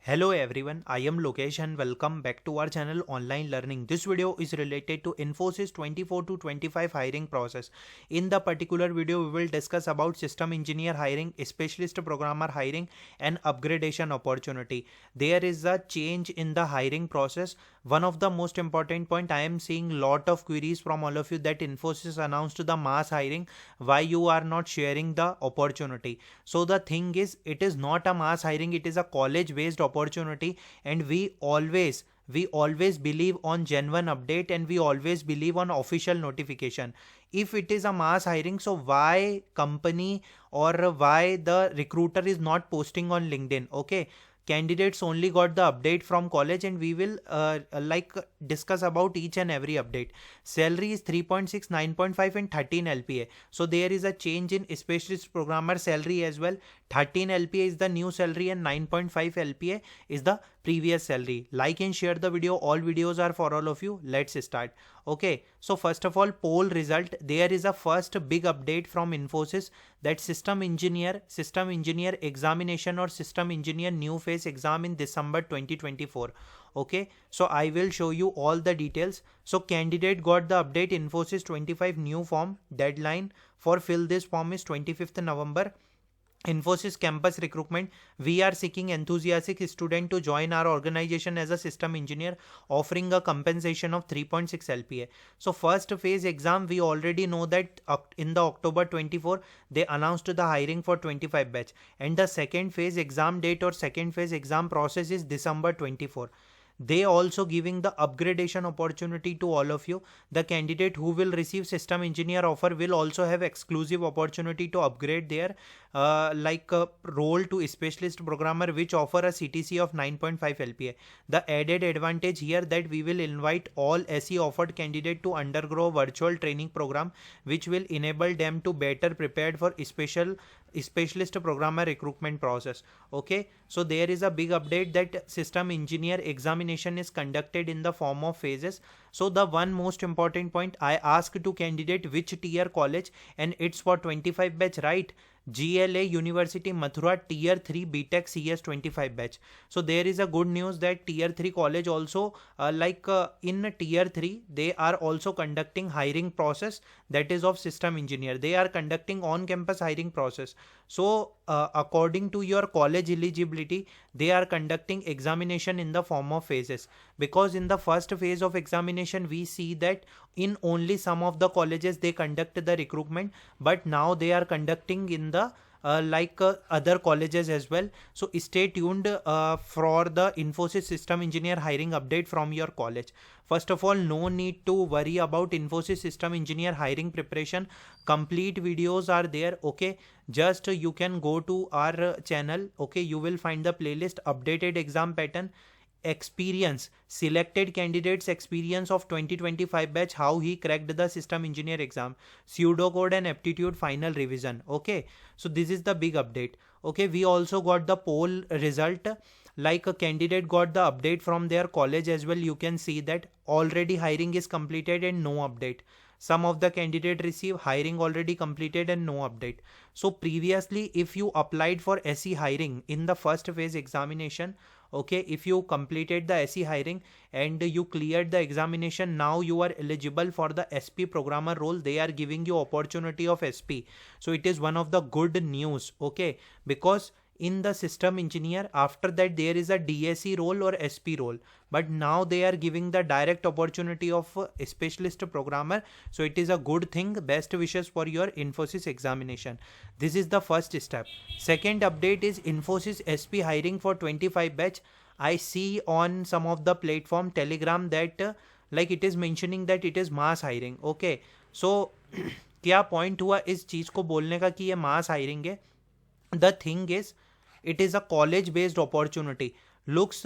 Hello everyone, I am Lokesh and welcome back to our channel Online Learning. This video is related to Infosys 24 to 25 hiring process. In the particular video, we will discuss about system engineer hiring, specialist programmer hiring and upgradation opportunity. There is a change in the hiring process. One of the most important point, I am seeing lot of queries from all of you that Infosys announced the mass hiring. Why you are not sharing the opportunity? So the thing is, it is not a mass hiring, it is a college based opportunity, and we always believe on genuine update, and we always believe on official notification. If it is a mass hiring, so why company or why the recruiter is not posting on LinkedIn? Okay, candidates only got the update from college, and we will discuss about each and every update. Salary is 3.6, 9.5 and 13 LPA. So there is a change in specialist programmer salary as well. 13 LPA is the new salary and 9.5 LPA is the previous salary. Like and share the video. All videos are for all of you. Let's start. Okay, so first of all, poll result. There is a first big update from Infosys that system engineer examination or system engineer new phase exam in December 2024. Okay, so I will show you all the details. So candidate got the update. Infosys 25 new form. Deadline for fill this form is 25th November. Infosys campus recruitment. We are seeking enthusiastic student to join our organization as a system engineer, offering a compensation of 3.6 LPA. So first phase exam, we already know that in the October 24 they announced the hiring for 25 batch, and the second phase exam date or second phase exam process is December 24. They also giving the upgradation opportunity to all of you. The candidate who will receive system engineer offer will also have exclusive opportunity to upgrade their role to specialist programmer, which offer a CTC of 9.5 LPA. The added advantage here that we will invite all SE offered candidate to undergo virtual training program, which will enable them to better prepared for specialist programmer recruitment process. Okay, so there is a big update that system engineer examination is conducted in the form of phases. So the one most important point, I asked to candidate which tier college, and it's for 25 batch, right? GLA University Mathura tier 3 BTech CS 25 batch. So there is a good news that tier 3 college also in tier 3 they are also conducting hiring process, that is of system engineer. They are conducting on campus hiring process. So according to your college eligibility, they are conducting examination in the form of phases, because in the first phase of examination we see that in only some of the colleges they conduct the recruitment, but now they are conducting in the other colleges as well. So stay tuned for the Infosys system engineer hiring update from your college. First of all, no need to worry about Infosys system engineer hiring preparation. Complete videos are there. Okay, just you can go to our channel. Okay, you will find the playlist updated exam pattern, experience, selected candidates experience of 2025 batch, how he cracked the system engineer exam, pseudocode and aptitude final revision. Okay, so this is the big update. Okay, we also got the poll result, like a candidate got the update from their college as well. You can see that already hiring is completed and no update. Some of the candidate receive hiring already completed and no update. So previously if you applied for SE hiring in the first phase examination, okay, if you completed the SE hiring and you cleared the examination, now you are eligible for the SP programmer role. They are giving you opportunity of SP. So it is one of the good news. Okay, because in the system engineer, after that there is a DSE role or SP role, but now they are giving the direct opportunity of a specialist programmer. So it is a good thing. Best wishes for your Infosys examination. This is the first step. Second update is Infosys SP hiring for 25 batch. I see on some of the platform Telegram that it is mentioning that it is mass hiring. Okay, so क्या point हुआ इस चीज को बोलने का कि ये mass hiring है? The thing is, it is a college based opportunity. Looks,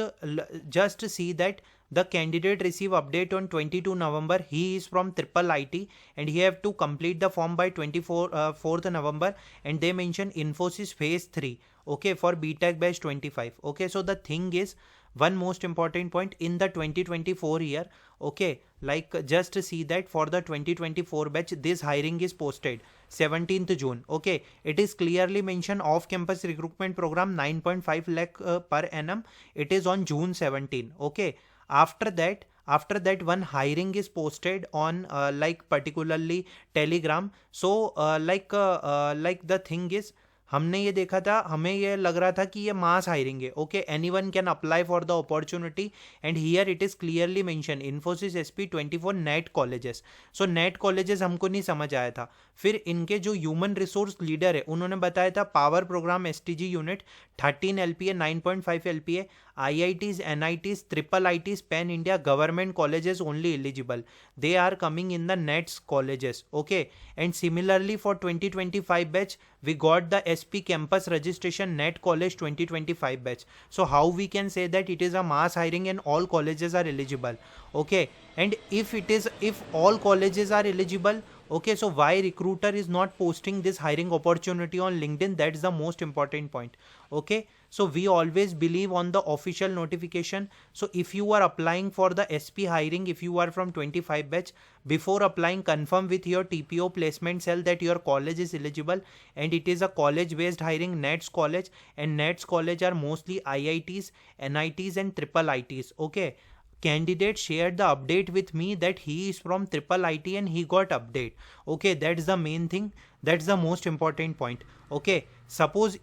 just see that the candidate receive update on 22 November. He is from triple IT and he have to complete the form by 4th November, and they mention Infosys phase 3. okay, for BTech batch 25. Okay, so the thing is, one most important point in the 2024 year, okay, like just see that for the 2024 batch this hiring is posted 17th June. Okay, it is clearly mentioned off campus recruitment program 9.5 lakh per annum. It is on June 17. Okay, after that one hiring is posted on like particularly Telegram. So like the thing is, हमने ये देखा था, हमें ये लग रहा था कि ये मास हायरिंग है. Okay, anyone can apply for the opportunity and here it is clearly mention Infosys SP 24 net colleges. So net colleges हमको नहीं समझ आया था. फिर इनके जो ह्यूमन रिसोर्स लीडर है उन्होंने बताया था power programme STG unit 13 LPA 9.5 LPA IITs NITs triple ITs pan India government colleges only eligible. They are coming in the NETS colleges. Okay, and similarly for 2025 batch we got the SP campus registration NET college 2025 batch. So how we can say that it is a mass hiring and all colleges are eligible? Okay, and if all colleges are eligible, okay, so why recruiter is not posting this hiring opportunity on LinkedIn? That's the most important point. Okay, so we always believe on the official notification. So if you are applying for the SP hiring, if you are from 25 batch, before applying confirm with your TPO placement cell that your college is eligible and it is a college based hiring, NETS college, and NETS college are mostly IITs NITs and triple ITs. Okay, candidate shared the update with me that he is from triple IT and he got update. Okay, that's the main thing, that's the most important point. Okay, suppose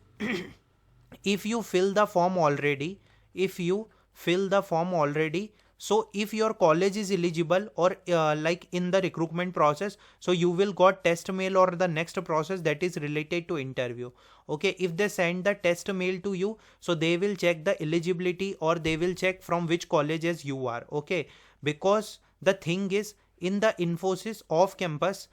if you fill the form already, so if your college is eligible or like in the recruitment process, so you will got test mail or the next process that is related to interview. Okay, if they send the test mail to you, so they will check the eligibility or they will check from which colleges you are. Okay, because the thing is, in the Infosys off campus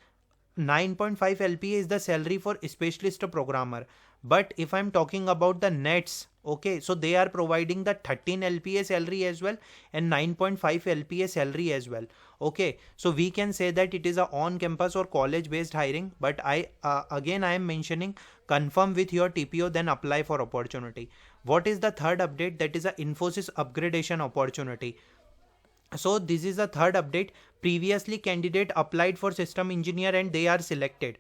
9.5 LPA is the salary for specialist programmer. But if I'm talking about the NETS, okay, so they are providing the 13 LPA salary as well and 9.5 LPA salary as well. Okay, so we can say that it is a on campus or college based hiring. But I am mentioning confirm with your TPO, then apply for opportunity. What is the third update? That is a Infosys upgradation opportunity. So this is the third update. Previously candidate applied for system engineer and they are selected,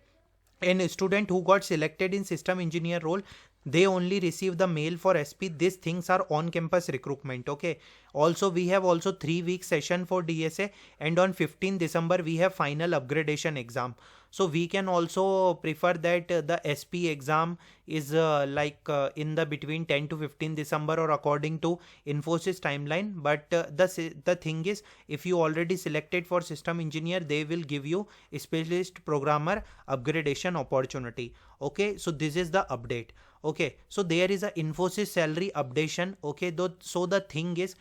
and a student who got selected in system engineer role, they only receive the mail for SP. These things are on campus recruitment. Okay, also we have also 3-week session for DSA, and on 15 December we have final upgradation exam. So we can also prefer that the SP exam is in the between 10 to 15 December or according to Infosys timeline. But the thing is, if you already selected for system engineer, they will give you a specialist programmer upgradation opportunity. Okay, so this is the update. Okay, so there is a Infosys salary updation. Okay, so the thing is,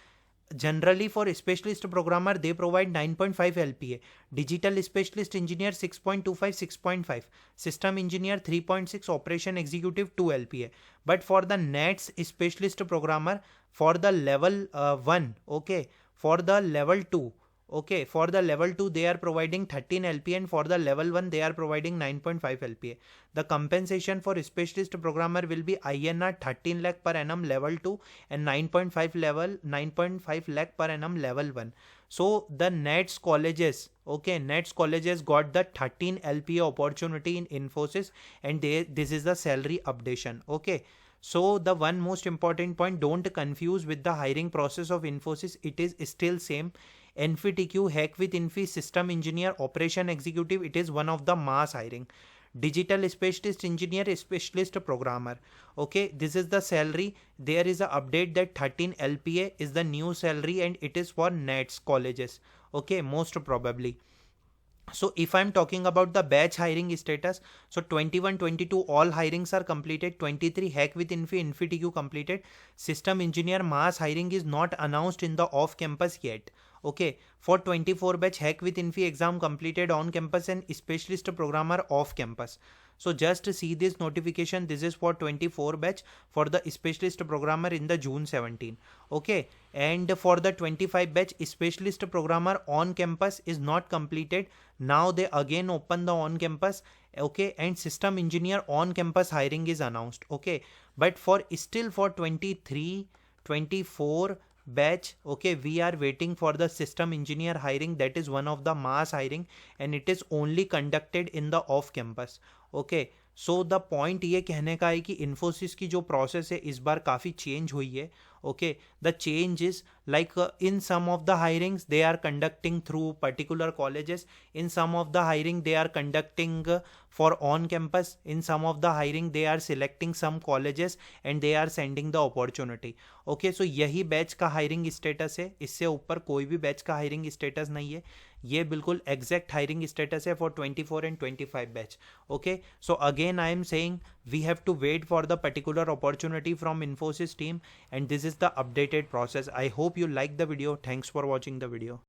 generally for specialist programmer they provide 9.5 LPA, digital specialist engineer 6.25, system engineer 3.6, operation executive 2 LPA. But for the NETS specialist programmer, for the level 1, okay, for the level 2, okay, for the level 2 they are providing 13 LPA, and for the level 1 they are providing 9.5 LPA. The compensation for specialist programmer will be INR 13 lakh per annum level 2 and 9.5 lakh per annum level 1. So the NETS colleges, okay, NETS colleges got the 13 LPA opportunity in Infosys, and this is the salary updation. Okay, so the one most important point, don't confuse with the hiring process of Infosys. It is still same. NFTQ Hack with Infi system engineer operation executive, it is one of the mass hiring. Digital specialist engineer specialist programmer, okay, this is the salary. There is a update that 13 LPA is the new salary and it is for NETS colleges. Okay, most probably. So if I'm talking about the batch hiring status, so 21-22 all hirings are completed, 23 Hack with InfiTQ completed, system engineer mass hiring is not announced in the off campus yet. Okay, for 24 batch Hack with Infi exam completed on campus and specialist programmer off campus. So just see this notification, this is for 24 batch for the specialist programmer in the June 17. Okay, and for the 25 batch specialist programmer on campus is not completed. Now they again open the on campus. Okay, and system engineer on campus hiring is announced. Okay, but for still for 23, 24 batch, okay, we are waiting for the system engineer hiring. That is one of the mass hiring and it is only conducted in the off campus. Okay, so the point ये कहने का है कि इन्फोसिस की जो process है इस बार काफ़ी चेंज हुई है. Okay, the change is like in some of the hirings they are conducting through particular colleges, in some of the hiring they are conducting for on campus, in some of the hiring they are selecting some colleges and they are sending the opportunity. Okay, so यही batch का hiring status है, इससे ऊपर कोई भी batch का hiring status नहीं है. ये बिल्कुल एग्जैक्ट हायरिंग स्टेटस है for 24 and 25 batch. Okay, so again I am saying we have to wait for the particular opportunity from Infosys team, and this is the updated process. I hope you like the video. Thanks for watching the video.